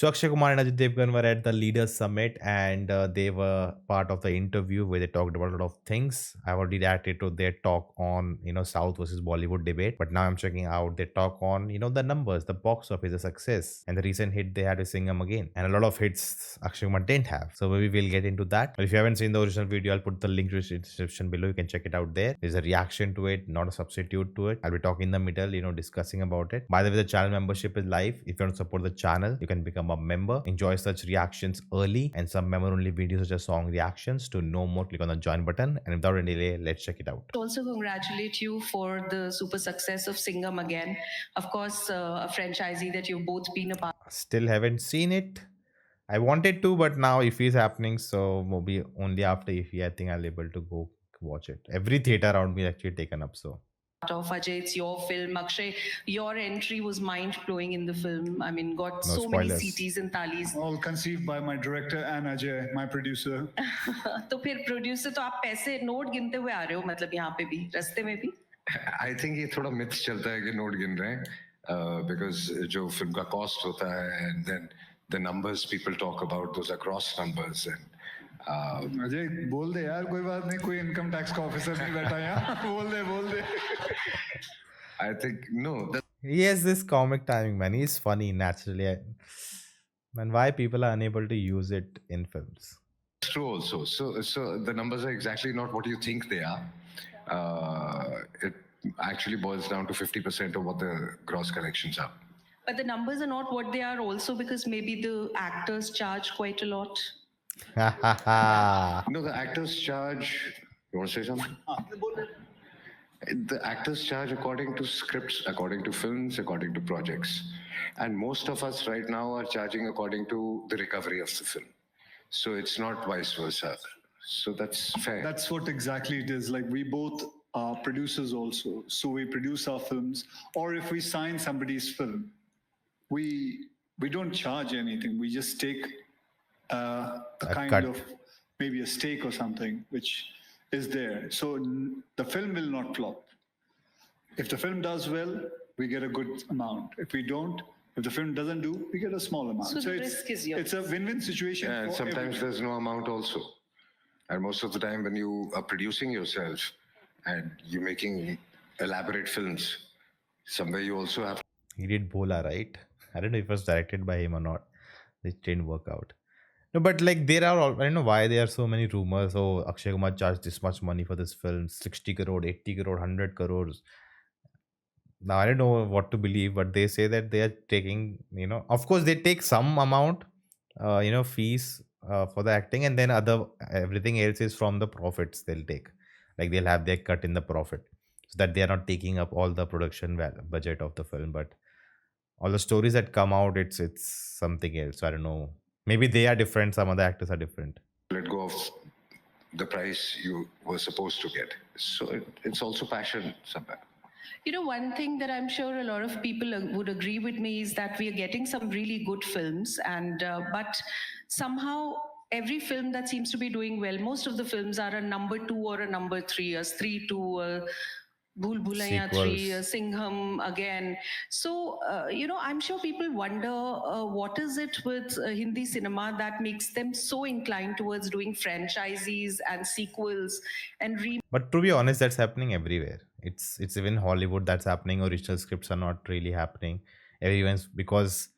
So Akshay Kumar and Ajay Devgn were at the Leaders Summit, and they were part of the interview where they talked about a lot of things. I've already reacted to their talk on South versus Bollywood debate, but now I'm checking out their talk on the numbers, the box office, the success, and the recent hit they had with Singham Again, and a lot of hits Akshay Kumar didn't have. So maybe we'll get into that. But if you haven't seen the original video, I'll put the link to the description below. You can check it out there. There's a reaction to it, not a substitute to it. I'll be talking in the middle, discussing about it. By the way, the channel membership is live. If you want to support the channel, you can become a member, enjoy such reactions early, and some member only videos such as song reactions. To know more, click on the join button, and without any delay, let's check it out. Also congratulate you for the super success of Singham Again. Of course, a franchisee that you've both been a part. Still haven't seen it. I wanted to, but now if it's happening, so maybe only after if I think I'll able to go watch it. Every theater around me actually taken up, so Of Ajay, it's your film. Akshay, your entry was mind-blowing in the film. I mean, got no so spoilers. many CTs and talis. All conceived by my director and Ajay, my producer. तो फिर producer तो आप पैसे note गिनते हुए आ रहे हो मतलब यहाँ पे भी रास्ते में भी आई थिंक ये थोड़ा मिथ चलता है कि नोट गिन रहे हैं बिकॉज जो फिल्म का कॉस्ट होता है and then the numbers people talk about those are gross numbers and Ajay बोल दे यार, कोई बात नहीं, कोई इनकम टैक्स का ऑफिसर नहीं बैठा यहाँ. बोल दे. I think no. He has this comic timing, man. He's funny naturally. Man, why people are unable to use it in films? True also. So the numbers are exactly not what you think they are. It actually boils down to 50% of what the gross collections are. But the numbers are not what they are also because maybe the actors charge quite a lot. No, the actors charge. You want to say something? The actors charge according to scripts, according to films, according to projects. And most of us right now are charging according to the recovery of the film. So it's not vice versa. So that's fair. That's what exactly it is. Like, we both are producers also. So we produce our films. Or if we sign somebody's film, we don't charge anything. We just take the kind cut. of maybe a stake or something, which is there. So the film will not flop. If the film does well, we get a good amount. If we don't, if the film doesn't do, we get a small amount. So the risk is yours. It's a win-win situation. Yeah, and sometimes everybody. there's no amount also. And most of the time when you are producing yourself and you're making elaborate films, somewhere you also have. He did Bola, right? I don't know if it was directed by him or not. It didn't work out. No, but like there are all, I don't know why there are so many rumors. Oh, Akshay Kumar charged this much money for this film, 60 crore, 80 crore, 100 crores. Now I don't know what to believe, but they say that they are taking, of course they take some amount, fees for the acting, and then everything else is from the profits they'll take. Like they'll have their cut in the profit, so that they are not taking up all the production budget of the film, but all the stories that come out, it's something else. So I don't know. Maybe they are different. Some other actors are different. Let go of the price you were supposed to get. So it's also passion somewhere. You know, one thing that I'm sure a lot of people would agree with me is that we are getting some really good films, and but somehow every film that seems to be doing well, most of the films are a number 2 or a number 3, a 3-2. Bhool Bhulaiya 3, Singham Again. So, I'm sure people wonder what is it with Hindi cinema that makes them so inclined towards doing franchises and sequels and But to be honest, that's happening everywhere. It's even Hollywood that's happening. Original scripts are not really happening. Everyone's because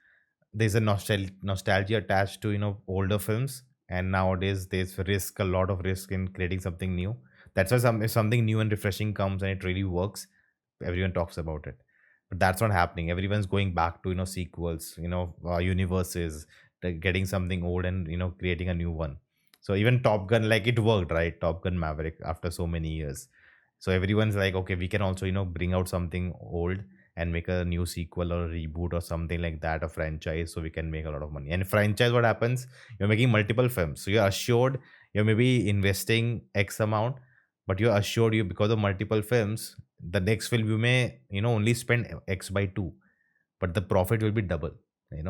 there's a nostalgia attached to older films, and nowadays there's a lot of risk in creating something new. That's why if something new and refreshing comes and it really works, everyone talks about it. But that's not happening. Everyone's going back to sequels, universes, getting something old and creating a new one. So even Top Gun, like it worked, right? Top Gun Maverick after so many years. So everyone's like, okay, we can also bring out something old and make a new sequel or a reboot or something like that, a franchise, so we can make a lot of money. And franchise, what happens? You're making multiple films, so you're assured you're maybe investing X amount, but you're assured because of multiple films, the next film you may only spend X by 2, but the profit will be double.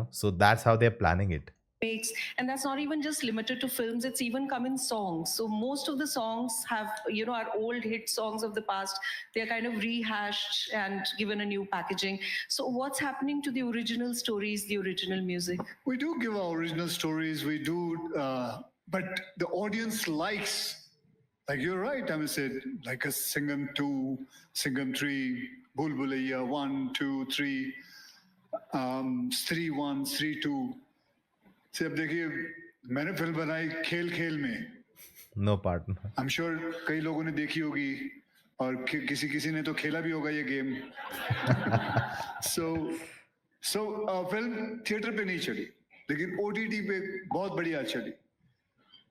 So that's how they're planning it. makes, and that's not even just limited to films, it's even come in songs. So most of the songs have, our old hit songs of the past, they're kind of rehashed and given a new packaging. So what's happening to the original stories, the original music? We do give our original stories, we do, but the audience likes, like you're right, I must say, like a Singham 2, Singham 3, Bulbulaiya 1, 2, 3, Stree 1, Stree 2. से अब देखिए मैंने film बनाई खेल खेल में, No partner. I am sure कई लोगों ने देखी होगी और किसी किसी ने तो खेला भी होगा ये गेम. सो फिल्म थिएटर पे नहीं चली, लेकिन ओटीटी पे बहुत बढ़िया चली.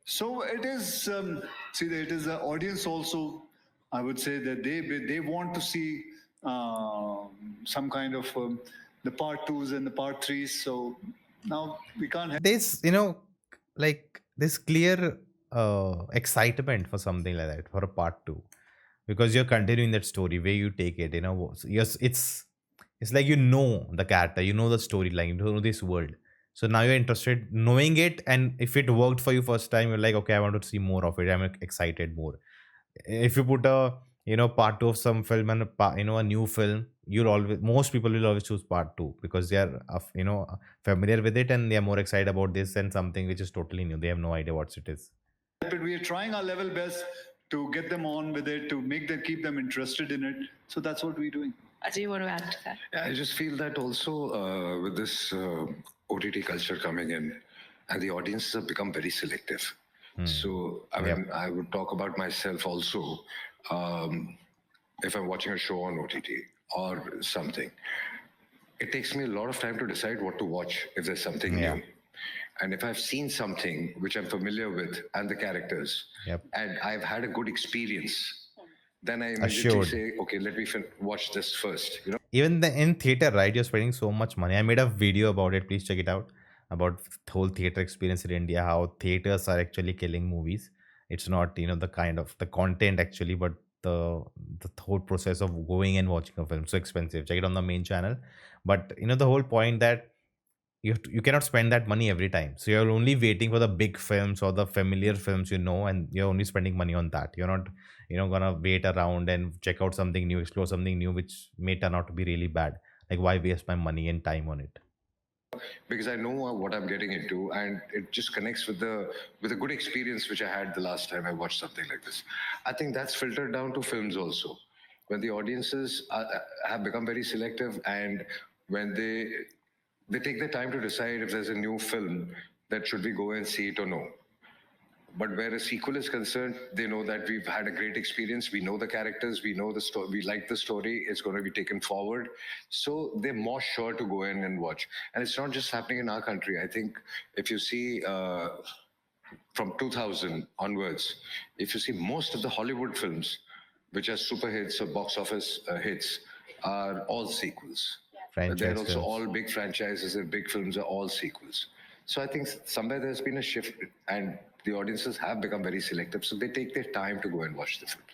So it is, see, it is the audience also. I would say that they want to see some kind of the part 2s and the part 3s. So now we can't have. There's like this clear excitement for something like that, for a part 2, because you're continuing that story where you take it. Yes, it's like the character, the storyline, you know this world. So now you're interested knowing it, and if it worked for you first time, you're like, okay, I want to see more of it. I'm excited more. If you put a part 2 of some film and a new film, most people will always choose part 2 because they are familiar with it, and they are more excited about this than something which is totally new. They have no idea what it is. But we are trying our level best to get them on with it, to keep them interested in it. So that's what we're doing. Ajay, you want to add to that? Yeah, I just feel that also with this OTT culture coming in, and the audiences have become very selective. So, I mean, I would talk about myself also. If I'm watching a show on OTT or something, it takes me a lot of time to decide what to watch if there's something new. And if I've seen something which I'm familiar with and the characters, and I've had a good experience, then I immediately say, okay, let me watch this first. Even in theater, right? You're spending so much money. I made a video about it. Please check it out. About the whole theater experience in India, how theaters are actually killing movies. It's not, the kind of the content actually, but the whole process of going and watching a film. So expensive. Check it on the main channel. But the whole point that you cannot spend that money every time. So you're only waiting for the big films or the familiar films, and you're only spending money on that. You're not, gonna wait around and check out something new, explore something new, which may turn out to be really bad. Like, why waste my money and time on it? Because I know what I'm getting into, and it just connects with a good experience which I had the last time I watched something like this. I think that's filtered down to films also, when the audiences have become very selective, and when they take the time to decide if there's a new film that should we go and see it or no. But where a sequel is concerned, they know that we've had a great experience. We know the characters, we know the story, we like the story, it's going to be taken forward. So they're more sure to go in and watch. And it's not just happening in our country. I think if you see from 2000 onwards, if you see most of the Hollywood films, which are super hits or box office hits, are all sequels. They're also all big franchises, and big films are all sequels. So I think somewhere there's been a shift, and the audiences have become very selective. So they take their time to go and watch the film.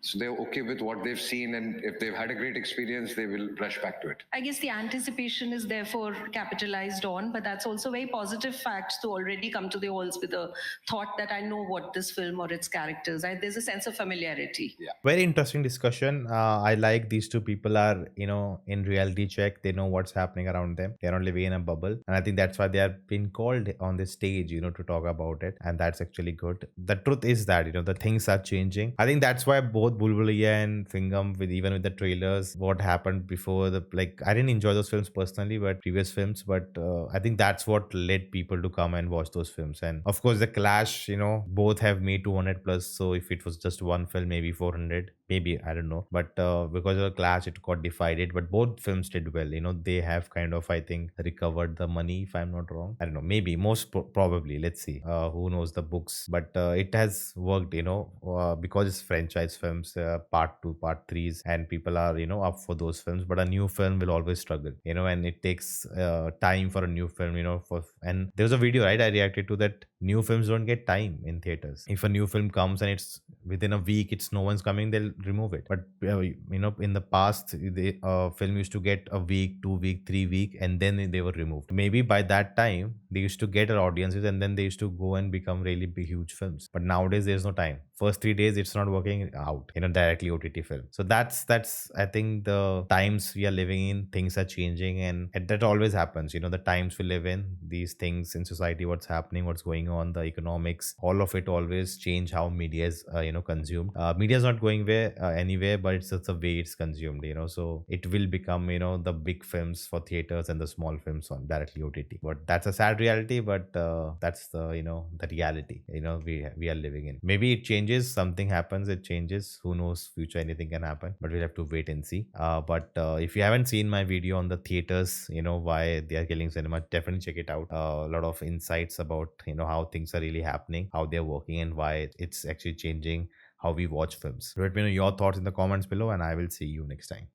So they're okay with what they've seen, and if they've had a great experience, they will rush back to it. I guess the anticipation is therefore capitalized on, but that's also a very positive fact to already come to the halls with a thought that I know what this film or its characters. There's a sense of familiarity. Yeah. Very interesting discussion. I like these two people are, in reality check. They know what's happening around them. They're not living in a bubble. And I think that's why they have been called on this stage, to talk about it. And that's actually good. The truth is that, the things are changing. I think that's why both Bulbulaiya and Singham, even with the trailers, what happened before I didn't enjoy those films personally, but previous films, but I think that's what led people to come and watch those films. And of course the clash, both have made 200 plus. So if it was just one film, maybe 400, maybe, I don't know. But because of the clash, it got divided, but both films did well. They have kind of, I think, recovered the money, if I'm not wrong. I don't know, maybe, most probably, let's see. Who knows the books, but it has worked, because it's franchise films, part 2, part 3s, and people are up for those films. But a new film will always struggle, and it takes time for a new film, and there's a video, right, I reacted to, that new films don't get time in theaters. If a new film comes and it's within a week it's no one's coming, they'll remove it. But in the past, the film used to get a week, 2 week, 3 week, and then they were removed. Maybe by that time they used to get our audiences, and then they used to go and become really big huge films. But nowadays there's no time. First 3 days it's not working out, directly OTT film. So that's I think the times we are living in, things are changing, and that always happens. The times we live in, these things in society, what's happening, what's going on, the economics, all of it always change how media is consumed. Media is not going anywhere, but it's just the way it's consumed. So it will become the big films for theaters and the small films on directly OTT. But that's a sad reality, but that's the reality we are living in. Maybe it changes, something happens, it changes, who knows, future anything can happen, but we'll have to wait and see. But if you haven't seen my video on the theaters, why they are killing cinema, definitely check it out. A lot of insights about how things are really happening, how they're working, and why it's actually changing how we watch films. Let me know your thoughts in the comments below, and I will see you next time.